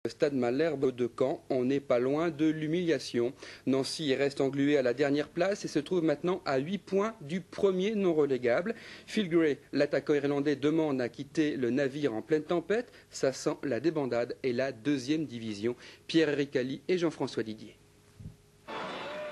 Stade Malherbe de Caen, on n'est pas loin de l'humiliation. Nancy reste englué à la dernière place et se trouve maintenant à 8 points du premier non relégable. Phil Gray, l'attaquant irlandais, demande à quitter le navire en pleine tempête. Ça sent la débandade et la deuxième division. Pierre-Éric Ali et Jean-François Didier.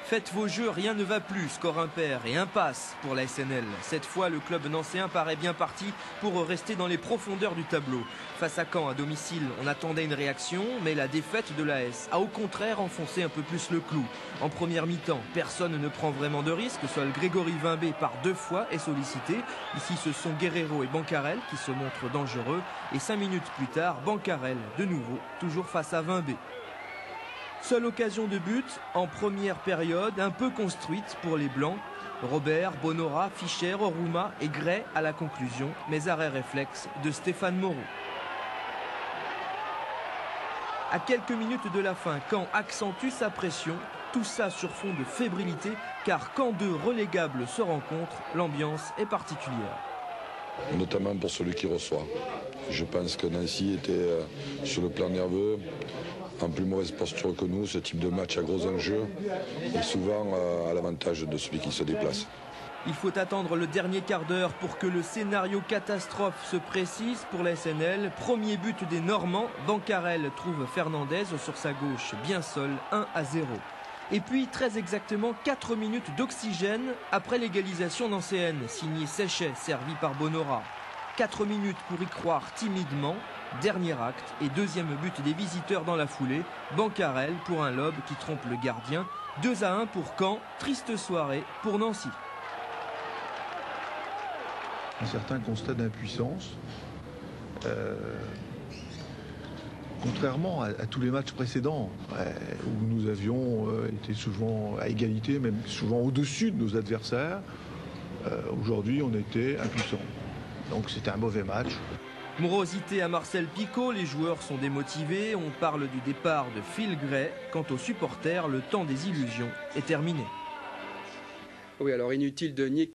Faites vos jeux, rien ne va plus. Score impair et impasse pour la SNL. Cette fois, le club nancéen paraît bien parti pour rester dans les profondeurs du tableau. Face à Caen, à domicile, on attendait une réaction, mais la défaite de l'AS a au contraire enfoncé un peu plus le clou. En première mi-temps, personne ne prend vraiment de risque. Seul Grégory Vimbé, par 2 fois, est sollicité. Ici, ce sont Guerrero et Bancarel qui se montrent dangereux. Et 5 minutes plus tard, Bancarel, de nouveau, toujours face à Vimbé. Seule occasion de but en première période, un peu construite pour les Blancs. Robert, Bonora, Fischer, Oruma et Gray à la conclusion, mais arrêt réflexe de Stéphane Moreau. À quelques minutes de la fin, Caen accentue sa pression, tout ça sur fond de fébrilité, car quand 2 relégables se rencontrent, l'ambiance est particulière. Notamment pour celui qui reçoit. Je pense que Nancy était sur le plan nerveux, en plus mauvaise posture que nous. Ce type de match à gros enjeux est souvent à l'avantage de celui qui se déplace. Il faut attendre le dernier quart d'heure pour que le scénario catastrophe se précise pour la SNL. Premier but des Normands, Bancarel trouve Fernandez sur sa gauche bien seul, 1-0. Et puis très exactement 4 minutes d'oxygène après l'égalisation nancéenne, signé Séchet, servi par Bonora. 4 minutes pour y croire timidement. Dernier acte et deuxième but des visiteurs dans la foulée. Bancarel pour un lob qui trompe le gardien. 2-1 pour Caen. Triste soirée pour Nancy. Un certain constat d'impuissance. Contrairement à tous les matchs précédents, où nous avions été souvent à égalité, même souvent au-dessus de nos adversaires, aujourd'hui on était impuissants. Donc c'était un mauvais match. Morosité à Marcel Picot, les joueurs sont démotivés, on parle du départ de Phil Gray. Quant aux supporters, le temps des illusions est terminé. Oui, alors inutile de nier